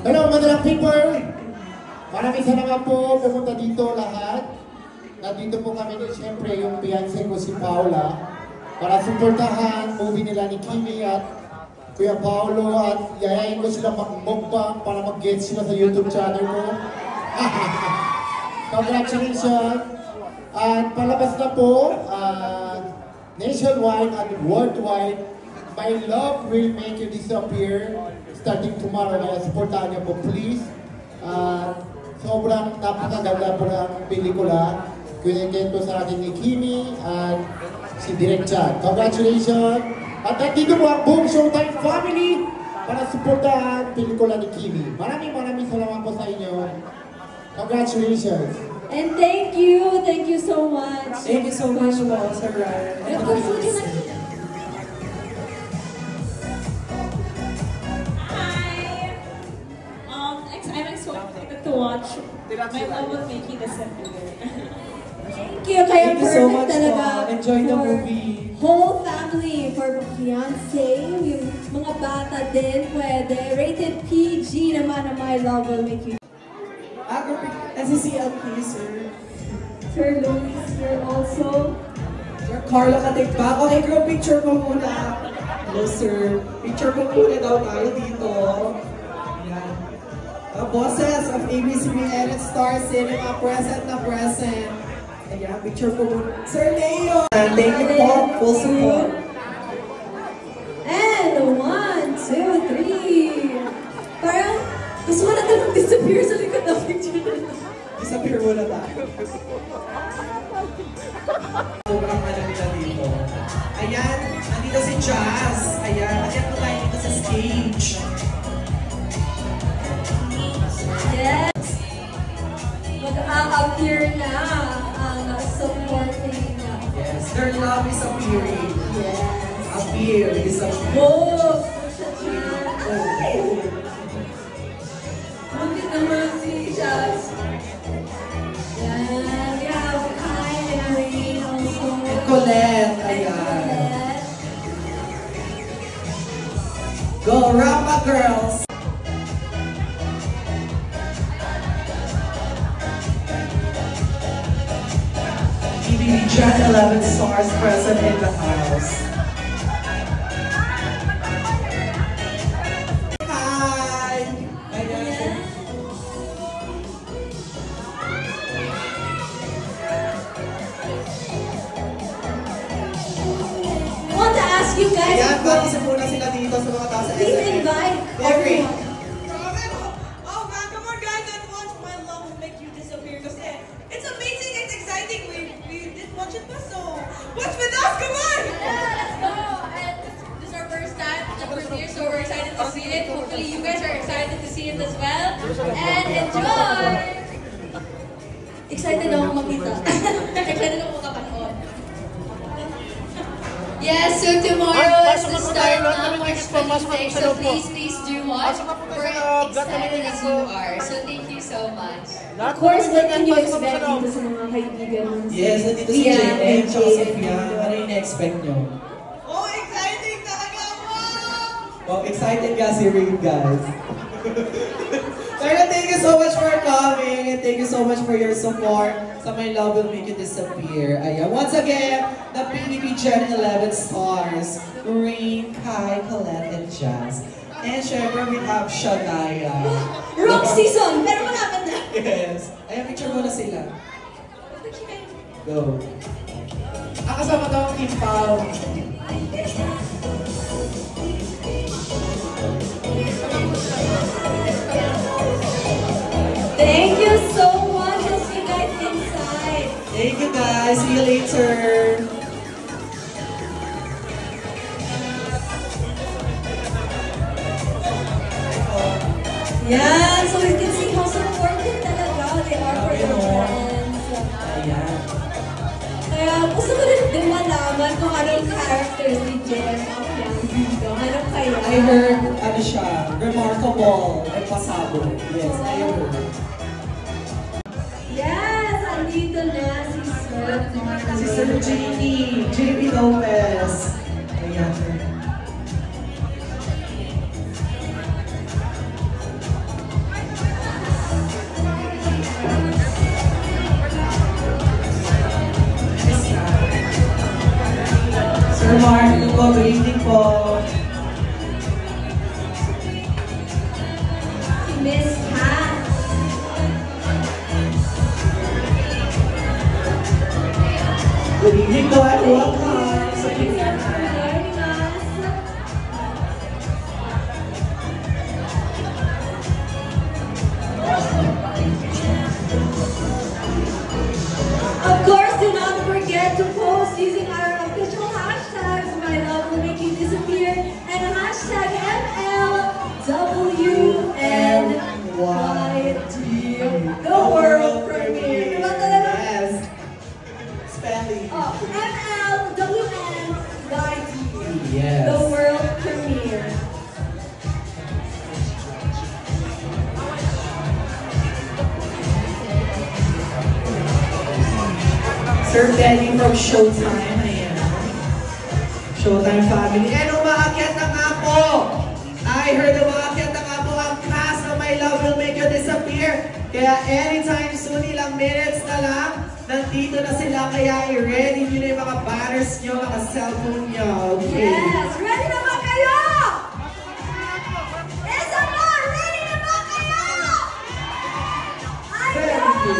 Hello, madalang people! Maraming salamat po pumunta dito lahat. Nandito po kami ni siyempre yung fiancé ko si Paula para suportahan movie nila ni Kimi at Kuya Paolo at yayain ko sila mag-mukbang para mag-get sila sa YouTube channel ko. Congratulations! At palabas na po, nationwide and worldwide, My Love Will Make You Disappear starting tomorrow. Kaya supportahan niyo po please. Sobrang napakaganda po ng pelikula. Kwento sa atin ni Kimi at si Direk Chad. Congratulations! At nandito po ang buong Showtime family para supportahan pelikula ni Kimi. Maraming salamat po sa inyo. Congratulations! And thank you so much. Thank you so much, Sir Ryan. Hi. I'm so excited to watch My Love Will Make You Disappear. Thank you. Kaya Thank you so much, talaga. Enjoy the movie. Whole family, for fiancé, yung mga bata din pwede. Rated PG naman na My Love Will Make You. SCCLP, sir. Sir Luis here also. Sir Carlo Katigpa. Okay, group picture po muna. Hello, sir. Picture po muna daw tayo dito. Yan. Bosses of ABCBN and Star Cinema, present na present. Ayan, picture po muna. Sir Leo! Thank you po. Full support. And 1, 2, 3. Parang gusto ko na talagang disappear sa likod ng picture. Disappear muna tayo. Sobrang alam nila dito. Ayan, nandito si Jazz. Ayan, ayan po tayo dito sa stage. Yes! Mag-a-appear na ang supporting. Yes, their love is appearing. Yes. Appear is appearing. Oh! Ay! Buti naman si Jazz. Yan. We have Kai and Irene also. And Colette. Ayan. Go, Rapa girls! EBB Gen 11 stars present in the house. Hi! Ayan. I want to ask you guys. Ayan, bakit muna sila dito sa mga tao sa Please SNL. invite Every. everyone. Oh man, come on guys, let's watch My Love Will Make You Disappear because it's amazing, it's exciting. We didn't watch it before, so watch with us, come on! Yeah, let's go! And this is our first time at the premiere, so we're excited to see it. Hopefully you guys are excited to see it as well. And enjoy! Excited ako makita. Excited ako makapanood. Yes, so tomorrow is the start of March 26, so please do watch. We're excited as you are, so thank you so much. Of course, what can you expect dito sa mga kaibigan mo? Yes, nandito si JM, tsaka si Pia. Ano yung na-expect nyo? Oh, exciting talaga! Wow! Oh, excited ka si Reed, guys. Pero thank you so much for coming and thank you so much for your support sa My Love Will Make You Disappear. Ayan. Once again, the PBB Gen 11 stars, Rain, Kai, Colette, and Jazz. And syempre, we have Shania. Wrong season, pero malapit na. Yes. Ayan, picture muna sila. Go. Kasama daw ang Team Pao. Thank you so much. I'll see you guys inside. Thank you guys. See you later. Yeah, so you can see how supportive talaga they are for their friends. Ayan. Kaya gusto ko din malaman kung anong characters ni Jen of Young dito. Ano kaya? I heard, ano siya, remarkable and pasabog. Yes, I heard. Yes, andito na si Sir. Si Sir JB Lopez. Ayan. Mark, hello po, good evening po. Miss Pat. Good evening po and welcome. Thank you for joining us. Of course, do not forget to post using our official hashtags. My love will make you disappear and hashtag MLWNYT. The world premiere. Diba talaga? Yes. Spelling. Oh, MLWNYT. Yes. The world premiere. Sir Benny from Showtime. Ayan. Showtime family. And umaakyat na nga po. I heard umaakyat na nga po ang cast of My Love Will Make You Disappear. Kaya anytime soon, ilang minutes na lang, nandito na sila. Kaya i-ready nyo na yung mga banners nyo, mga cellphone nyo. Okay. Yes! Ready na ba kayo? Yes, ama! Ready na ba kayo? Ayun!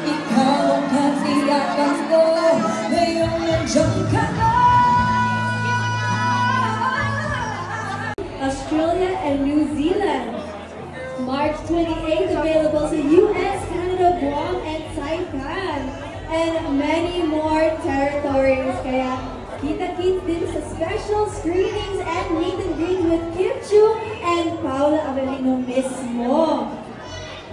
Ikaw ang kasiyakan ko, ngayong nandiyan ka na. Australia and New Zealand. March 28th, available sa US, Canada, Guam, and Saipan. And many more territories. Kaya kita-kits din sa special screenings and meet and greet with Kim Chu and Paula Avellino mismo.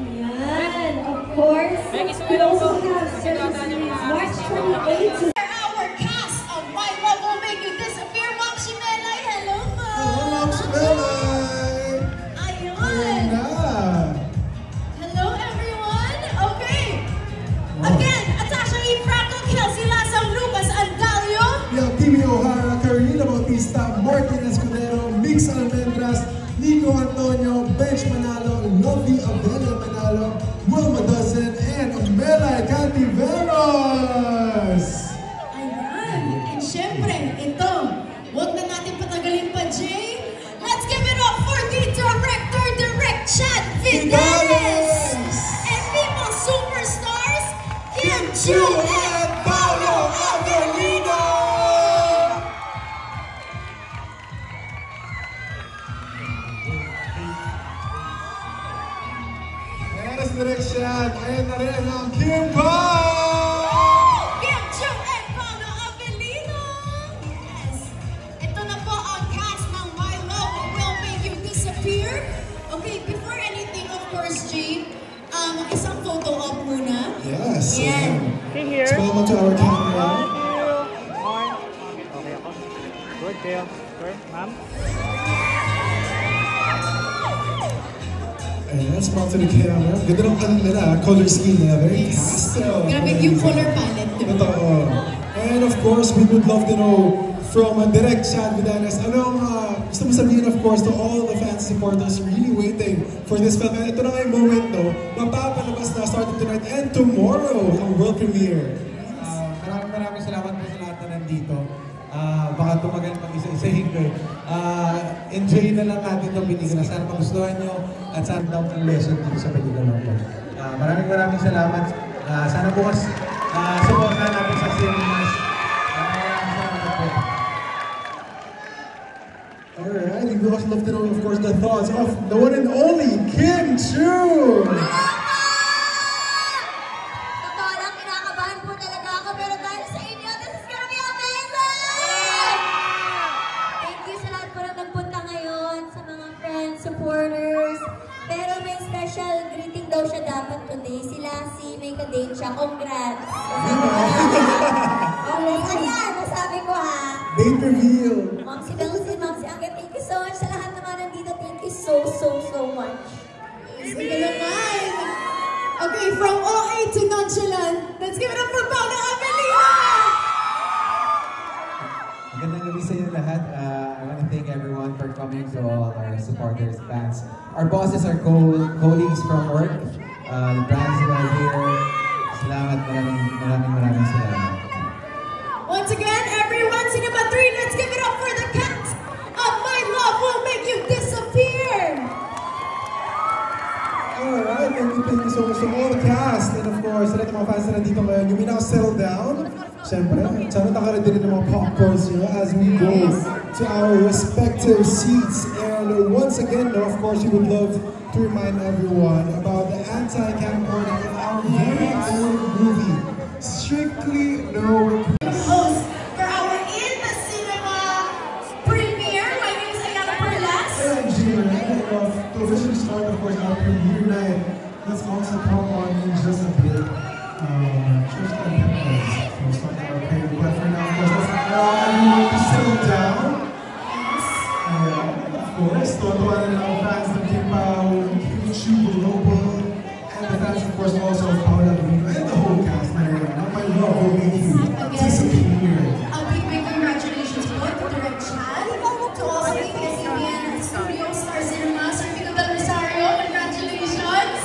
Yan. Of course, we also have special screenings March 28th to Our cast of My Love Will Make You Disappear, Ma'am Shimelay, hello po! Hello, Ma'am Shimelay! Ayun! Na! Hello everyone! Okay! Again, Atasha E. Franco, Kelsey Lasang, Lucas Andalio. We have Timmy O'Hara, Carolina Bautista, Martin Escudero, Mix Almendras, Nico Antonio, Bench Manalo, Lovey Abella Manalo, Wilma Dozen, and Mela Cantiveros! Ayan! And syempre, ito, huwag na natin patagalin pa, Jay. Let's give it up for the director, Direct Chad Vidales! And people superstars, Kim Chu and Paolo Avellino! Ayan na si Direction, ayan na rin ang Kim Pao! Kim Chu and Paolo Avellino! Yes! Ito na po ang cast ng My Love Will Make You Disappear. Okay, before anything, of course, Jay, isang photo op muna. Yes. Yan. Smile onto our camera. Okay ako. Good, Teo. Sure, ma'am? Ayan, smile to the camera. Ganda ng ano nila, color scheme nila. Very pastel. Grabe yung color palette, diba? Totoo. And of course, we would love to know from Direct Chad Vidales, anong gusto mo sabihin, of course, to all the fans supporters really waiting for this film. And ito na nga yung moment, no? Mapapalabas na starting tonight and tomorrow ang world premiere. Maraming salamat po sa lahat na nandito. Baka tumagal mag-isa-isahin ko eh. Enjoy na lang natin itong pelikula. Sana magustuhan nyo at sana daw ang lesson dito sa pelikula ko. Maraming salamat. Sana bukas supportan natin sa cinemas. Maraming salamat po. Alright, we would also love to know, of course, the thoughts of the one and only Kim Chu! Totoo lang, kinakabahan po talaga ako, pero dahil sa inyo, this is gonna be amazing! Thank you sa lahat po na nagpunta ngayon, sa mga friends, supporters. Pero may special greeting daw siya dapat today. Si Lassie, may kadate siya. Congrats! Ayan, nasabi ko ha. Date reveal! Ma'am si Belzy, Ma'am si Angge, thank you so much. Sa lahat naman nandito, thank you so much. Sige naman! Okay, from OA to nonchalant, let's give it up for Paula Avelina! Magandang gabi sa inyo lahat. I want to thank everyone for coming, to all our supporters, fans. Our bosses, our colleagues from work, the brands that are here. Salamat, maraming salamat. Once again, everyone, Cinema 3, let's give it up for the cast of My Love Will Make You Disappear! Alright, thank you so much to all the cast and of course, sa lahat ng mga fans na nandito ngayon, you may now settle down. Siyempre, sana nakaready rin ng mga popcorns nyo as we go to our respective seats. And once again, of course, we would love to remind everyone about the anti-camcorder in our very own movie, Strictly No Host for our In the Cinema premiere. My name is Ayala Perlas. And Junior, to officially start, of course, our premiere night, let's also come on in just a bit. Just a bit. We'll start our premiere, but for now, of course, let's allow everyone to settle down. Of course, to all our fans ng Kimpaw, YouTube Global, and the fans, of course, also of Paula Avelino, and the whole cast. My love will make you disappear. A big congratulations po to Direct Chad, to also ABS-CBN Studio Star Cinema, Sir Vico Del Rosario, congratulations!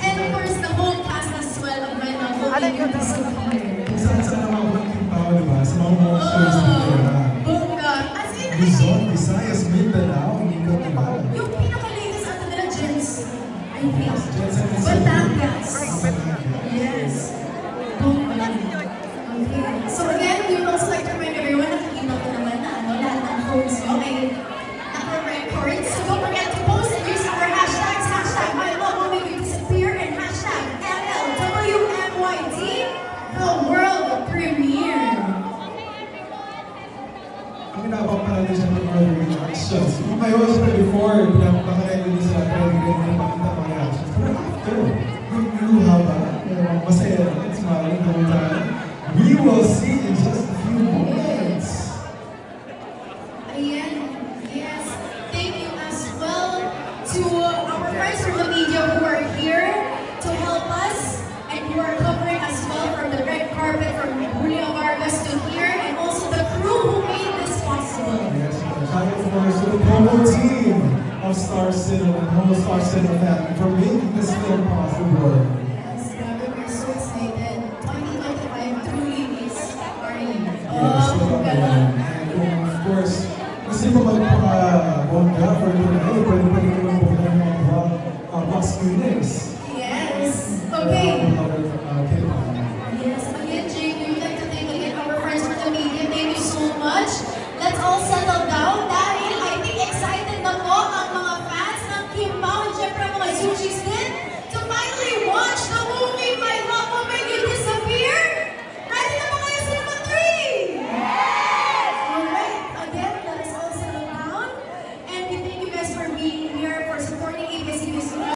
And of course, the whole cast as well of My Love Will Make You Disappear. Kung saan naman ako ng Kimpaw, diba? Sa mga mga shows nila. Bunga! As in, Luzon, Visayas, Mindanao, hindi ko diba? yung pinaka-latest ato nila, Jens, I think. Batangas. Yes. Bunga. Okay. So again, we would also like to remind everyone na nakikita ko naman na lahat ng phones nyo ay naka-record. So don't forget to post and use our hashtags, hashtag My Love Will Make You Disappear and hashtag MLWMYD, the world premiere. Ang pinapapala niya sa mga reactions. Kung kayo sila before, pinapakalayo niya sila, pwede rin makita mga reactions. Pero after, yung luha ba? Masaya rin, smiling the whole time. We will see in just a few moments. Ayan, yes. Thank you as well to our friends from the media who are here to help us and who are covering as well from the red carpet from Julio Vargas to here, and also the crew who made this possible. Yes, shout out of course to the whole team of Star Cinema and whole Star Cinema family for making this film possible.